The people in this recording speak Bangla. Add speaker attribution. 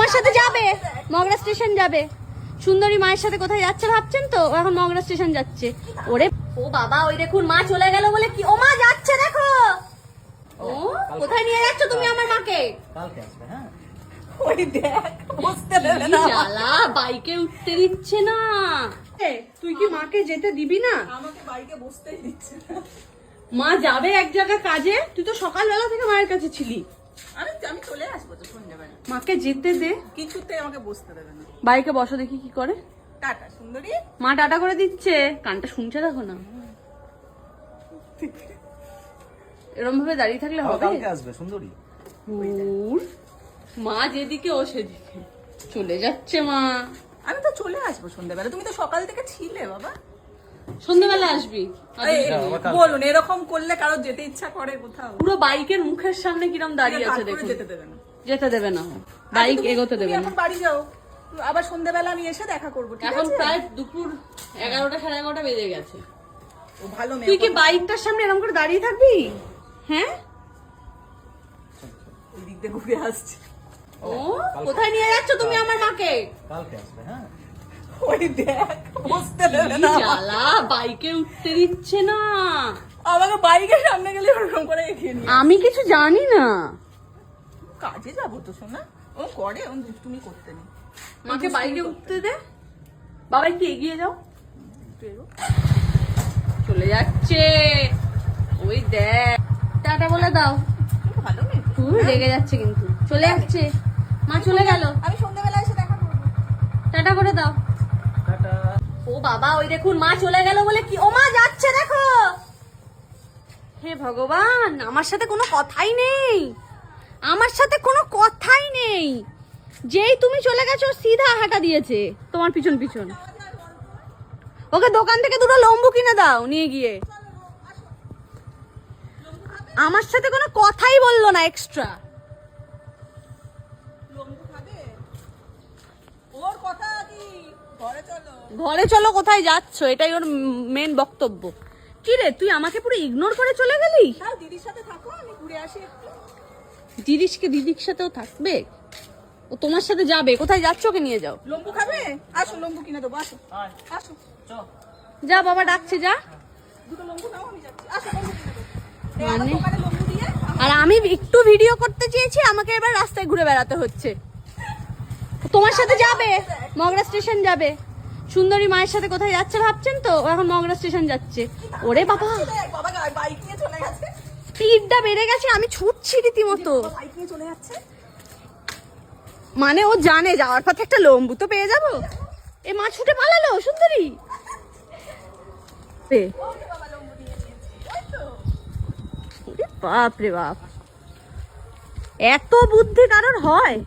Speaker 1: তোমার সাথে যাবে, মগরা স্টেশন যাবে। সুন্দরী মায়ের সাথে কোথায় যাচ্ছে ভাবছেন তো, ও এখন মগরা স্টেশন যাচ্ছে। ওরে ও বাবা, ওই দেখুন মা চলে গেল বলে কি, ও মা যাচ্ছে দেখো। ও কোথায় নিয়ে যাচ্ছ তুমি আমার মাকে?
Speaker 2: কালকে আসবে। হ্যাঁ
Speaker 3: ওই দেখ বসতে দেবে না,
Speaker 1: জ্বালা, বাইকে উঠতে দিচ্ছে না। তুই কি মাকে যেতে দিবি না?
Speaker 3: আমাকে বাইকে বসতেই দিচ্ছে না।
Speaker 1: মা যাবে এক জায়গায় কাজে, তুই তো সকালবেলা থেকে মায়ের কাছে ছিলি।
Speaker 3: আমি চলে আসবো তো সন্ধ্যাবেলা।
Speaker 1: মাকে যেতে দে,
Speaker 3: কিছুতে আমাকে বসতে দেবে না।
Speaker 1: বাইকে বসো দেখি কি করে।
Speaker 3: টাটা সুন্দরী।
Speaker 1: মা টাটা করে দিচ্ছে, কানটা শুনছে দেখো না। এরম ভাবে দাঁড়িয়ে থাকলে হবে?
Speaker 2: কালকে আসবে সুন্দরী।
Speaker 1: হুর, মা যেদিকে ও সেদিকে চলে যাচ্ছে মা।
Speaker 3: আমি তো চলে আসবো সন্ধ্যাবেলা, তুমি তো সকাল থেকে ছিলে বাবা।
Speaker 1: সন্ধ্যাবেলা আসবি?
Speaker 3: বলুন এরকম করলে কারো যেতে ইচ্ছা করে কোথাও?
Speaker 1: পুরো বাইকের মুখের সামনে কিরম দাঁড়িয়ে আছে দেখুন।
Speaker 3: যেতে দেবে না,
Speaker 1: যেতে দেবে না, বাইক এগোতে দেবে না।
Speaker 3: এখন বাড়ি যাও, আবার সন্ধ্যাবেলা আমি এসে দেখা করবো, ঠিক
Speaker 1: এখন
Speaker 3: আছে?
Speaker 1: প্রায় দুপুর 11টা সাড়ে 11টা বেজে গেছে।
Speaker 3: ও ভালো মেয়ে।
Speaker 1: তুই কি বাইকটার সামনে এরকম করে দাঁড়িয়ে থাকবি? হ্যাঁ,
Speaker 3: ওই দিক দিয়ে ঘুরে আসছে।
Speaker 1: ও কোথায় নিয়ে যাচ্ছ তুমি আমার মাকে?
Speaker 2: কালকে আসবে। হ্যাঁ
Speaker 3: ওই দেখ বসতে দেবে না,
Speaker 1: জ্বালা, বাইকে উঠতে দিচ্ছে না।
Speaker 3: আমাকে বাইকের সামনে গেলে ওরকম করে এগিয়ে নিয়ে
Speaker 1: আমি কিছু জানি না।
Speaker 3: কাজে যাবো তো শোনা, ও করে, ও দুষ্টুমি করতে নেই।
Speaker 1: মাকে বাইকে উঠতে দে। বাবা একটু এগিয়ে যাও। চলে যাচ্ছে, ওই দেখ। টাটা বলে দাও।
Speaker 3: ভালো মেয়ে তো।
Speaker 1: রেগে যাচ্ছে কিন্তু, চলে যাচ্ছে। মা চলে গেল,
Speaker 3: আমি সন্ধ্যাবেলা এসে দেখা করবো।
Speaker 1: টাটা করে দাও।
Speaker 2: টাটা।
Speaker 1: ও বাবা, ওই দেখুন মা চলে গেল বলে কি, ও মা যাচ্ছে দেখো। হে ভগবান, আমার সাথে কোনো কথাই নেই, আমার সাথে কোনো কথাই নেই। যেই তুমি চলে গেছো সিধা হাঁটা দিয়েছে তোমার পিছন পিছন। ওকে দোকান থেকে দুটো লম্বু কিনে দাও নিয়ে গিয়ে। আমার সাথে কোনো কথাই বললো না এক্সট্রা।
Speaker 3: লম্বু খাবে? ওর কথা কি, ঘরে চলো।
Speaker 1: ঘরে চলো, কোথায় যাচ্ছ? এটাই ওর মেন বক্তব্য। কি রে, তুই আমাকে পুরো ইগনোর করে চলে গেলি?
Speaker 3: তাও দিদির সাথে থাকো, আমি ঘুরে আসি একটু।
Speaker 1: দিদির সাথেও থাকবে? ও তোমার সাথে যাবে, কোথায় যাচ্ছ? ওকে নিয়ে যাও।
Speaker 3: লম্বু খাবে? আসো লম্বু কিনে দেবো, আসো আসো।
Speaker 1: যা, বাবা ডাকছে, যা।
Speaker 3: দুটো লম্বু নাও, আমি যাচ্ছি, আসো লম্বু কিনে দেবো। এই
Speaker 1: মানে?
Speaker 3: আমার দোকানে লম্বু দিয়ে
Speaker 1: আর আমি একটু ভিডিও করতে চেয়েছি, আমাকে এবার রাস্তায় ঘুরে বেড়াতে হচ্ছে। তোমার সাথে যাবে, মগরা স্টেশন যাবে। সুন্দরী মায়ের সাথে কোথায় যাচ্ছে ভাবছেন তো, ও এখন মগরা স্টেশন যাচ্ছে। ওরে বাবা,
Speaker 3: দেখ, বাবা বাইক নিয়ে চলে গেছে।
Speaker 1: স্পিডটা বেড়ে গেছে, আমি ছুটছি রীতিমতো।
Speaker 3: বাইক নিয়ে চলে যাচ্ছে।
Speaker 1: মানে ও জানে যাওয়ার পথে একটা লম্বু তো পেয়ে যাবো। এ মা ছুটে পালালো সুন্দরী।
Speaker 3: ওকে বাবা লম্বু নিয়ে নিয়েছি, ওই তো।
Speaker 1: বাপ রে বাপ, এত বুদ্ধি কারোর হয়?